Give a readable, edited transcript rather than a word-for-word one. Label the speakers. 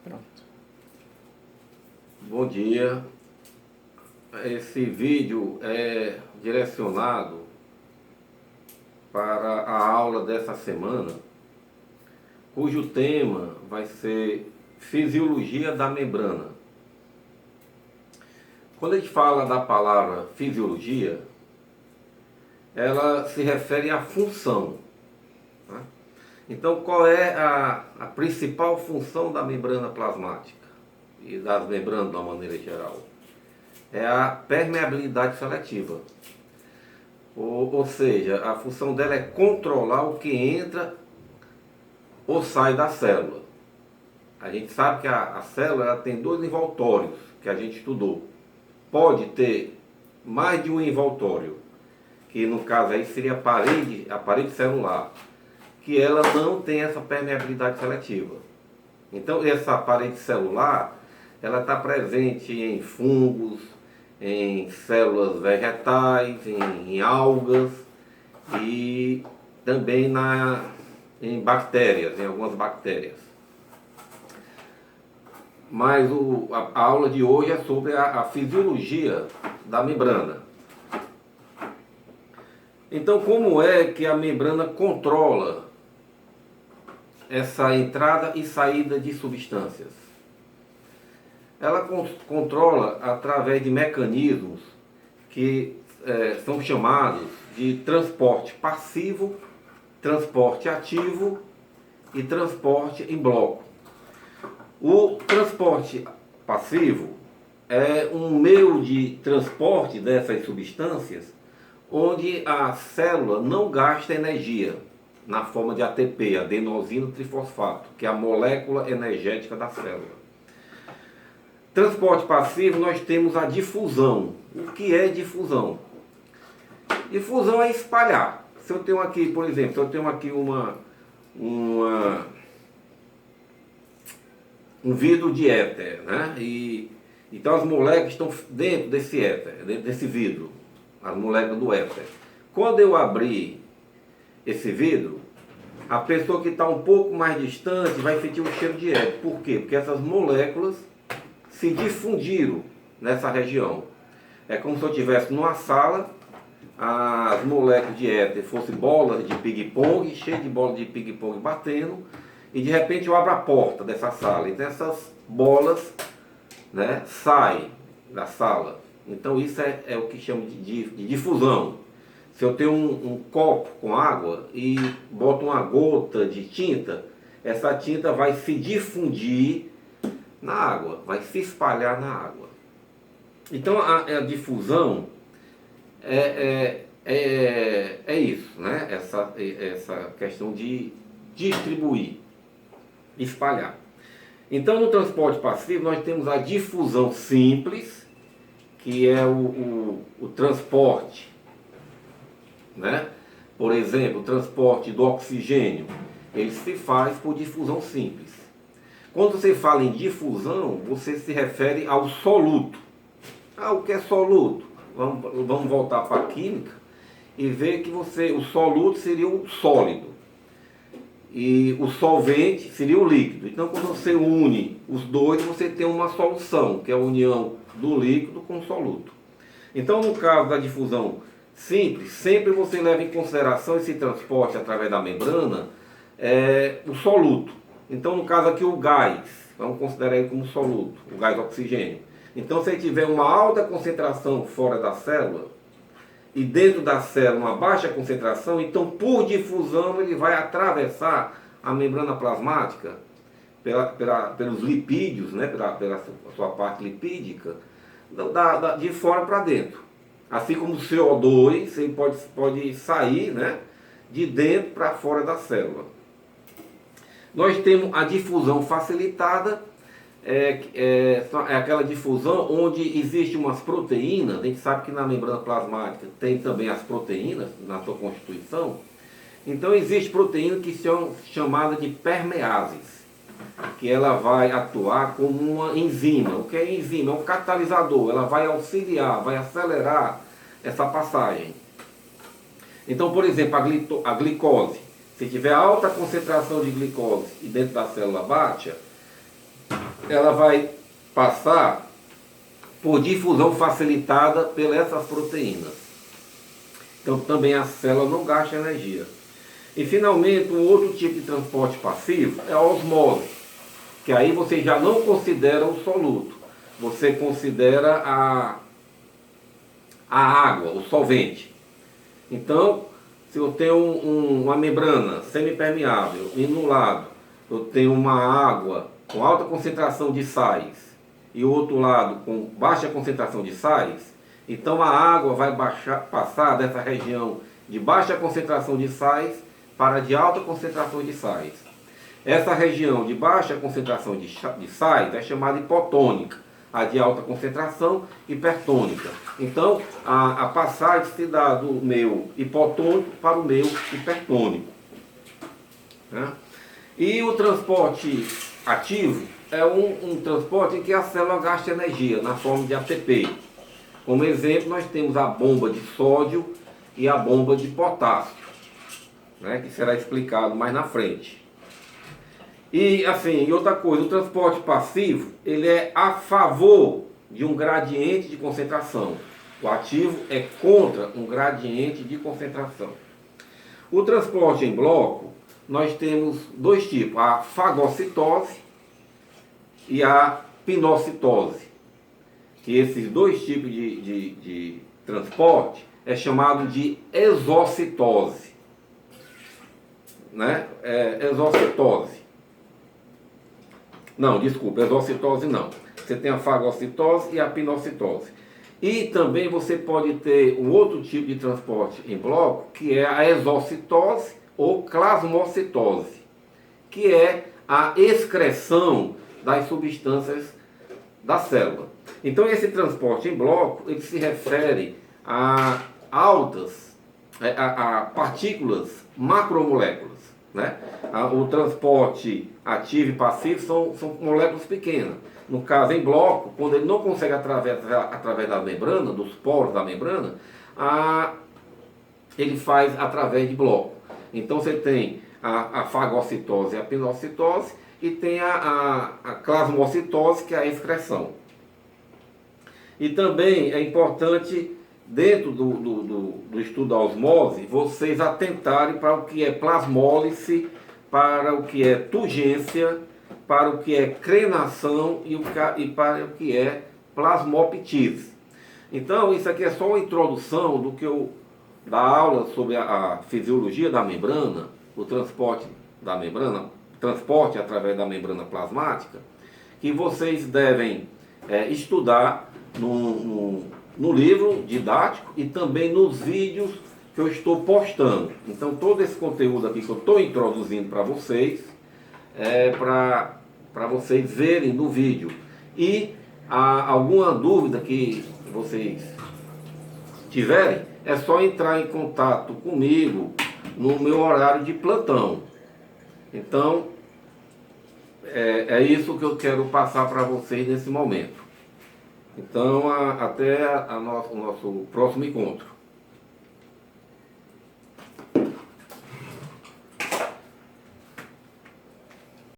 Speaker 1: Pronto.
Speaker 2: Bom dia. Esse vídeo é direcionado para a aula dessa semana, cujo tema vai ser fisiologia da membrana. Quando a gente fala da palavra fisiologia, ela se refere à função, tá? Então, qual é a principal função da membrana plasmática e das membranas de uma maneira geral? É a permeabilidade seletiva. Ou seja, a função dela é controlar o que entra ou sai da célula. A gente sabe que a célula ela tem dois envoltórios que a gente estudou. Pode ter mais de um envoltório, que no caso aí seria a parede celular, que ela não tem essa permeabilidade seletiva. Então essa parede celular, ela está presente em fungos, em células vegetais, em algas e também em bactérias, em algumas bactérias. Mas a aula de hoje é sobre a fisiologia da membrana. Então, como é que a membrana controla essa entrada e saída de substâncias? Ela controla através de mecanismos que são chamados de transporte passivo, transporte ativo e transporte em bloco. O transporte passivo é um meio de transporte dessas substâncias onde a célula não gasta energia na forma de ATP, adenosino trifosfato, que é a molécula energética da célula. Transporte passivo, nós temos a difusão. O que é difusão? Difusão é espalhar. Se eu tenho aqui, por exemplo, se eu tenho aqui um vidro de éter, né? Então as moléculas estão dentro desse éter, dentro desse vidro, as moléculas do éter. Quando eu abrir esse vidro, a pessoa que está um pouco mais distante vai sentir o cheiro de éter. Por quê? Porque essas moléculas se difundiram nessa região. É como se eu estivesse numa sala, as moléculas de éter fossem bolas de ping-pong, cheias de bolas de ping-pong batendo, e de repente eu abro a porta dessa sala. Então essas bolas, né, saem da sala. Então isso é o que chama de difusão. Se eu tenho um copo com água e boto uma gota de tinta, essa tinta vai se difundir na água, vai se espalhar na água. Então a difusão é isso, né? Essa questão de distribuir, espalhar. Então no transporte passivo nós temos a difusão simples, que é o transporte, né? Por exemplo, o transporte do oxigênio, ele se faz por difusão simples. Quando você fala em difusão, você se refere ao soluto. O que é soluto? Vamos voltar para a química e ver que o soluto seria o sólido e o solvente seria o líquido. Então, quando você une os dois, você tem uma solução, que é a união do líquido com o soluto. Então, no caso da difusão simples, sempre você leva em consideração esse transporte através da membrana, o soluto. Então, no caso aqui, o gás, vamos considerar ele como soluto, o gás oxigênio. Então, se ele tiver uma alta concentração fora da célula e dentro da célula uma baixa concentração, então, por difusão, ele vai atravessar a membrana plasmática pelos lipídios, né, pela sua parte lipídica, de fora para dentro. Assim como o CO2, ele pode sair, né, de dentro para fora da célula. Nós temos a difusão facilitada, é aquela difusão onde existem umas proteínas. A gente sabe que na membrana plasmática tem também as proteínas na sua constituição. Então existe proteínas que são chamadas de permeases, que ela vai atuar como uma enzima. O que é enzima? É um catalisador, ela vai auxiliar, vai acelerar essa passagem. Então, por exemplo, a glicose. Se tiver alta concentração de glicose e dentro da célula baixa, ela vai passar por difusão facilitada pelas essas proteínas. Então também a célula não gasta energia. E finalmente, um outro tipo de transporte passivo é a osmose, que aí você já não considera o soluto, você considera a água, o solvente. Então, se eu tenho uma membrana semipermeável e no lado eu tenho uma água com alta concentração de sais e o outro lado com baixa concentração de sais, então a água vai passar dessa região de baixa concentração de sais para de alta concentração de sais. Essa região de baixa concentração de sais é chamada hipotônica, a de alta concentração hipertônica. Então a passagem se dá do meio hipotônico para o meio hipertônico, né? E o transporte ativo é um transporte em que a célula gasta energia na forma de ATP. Como exemplo, nós temos a bomba de sódio e a bomba de potássio, né, que será explicado mais na frente. E assim, e outra coisa, o transporte passivo, ele é a favor de um gradiente de concentração. O ativo é contra um gradiente de concentração. O transporte em bloco, nós temos dois tipos, a fagocitose e a pinocitose. E esses dois tipos de transporte é chamado de exocitose, né? Exocitose. Não, desculpa, exocitose não. Você tem a fagocitose e a pinocitose. E também você pode ter um outro tipo de transporte em bloco, que é a exocitose ou plasmocitose, que é a excreção das substâncias da célula. Então esse transporte em bloco, ele se refere a partículas macromoléculas, né? O transporte ativo e passivo são moléculas pequenas. No caso, em bloco, quando ele não consegue através da membrana, dos poros da membrana, ele faz através de bloco. Então você tem a fagocitose e a pinocitose, e tem a plasmocitose, que é a excreção. E também é importante, dentro do estudo da osmose, vocês atentarem para o que é plasmólise, para o que é turgência, para o que é crenação e para o que é plasmoptise. Então, isso aqui é só uma introdução da aula sobre a fisiologia da membrana, o transporte da membrana, transporte através da membrana plasmática, que vocês devem estudar no livro didático e também nos vídeos que eu estou postando. Então todo esse conteúdo aqui que eu estou introduzindo para vocês é para vocês verem no vídeo. E alguma dúvida que vocês tiverem, é só entrar em contato comigo no meu horário de plantão. Então é isso que eu quero passar para vocês nesse momento. Então, até o nosso próximo encontro.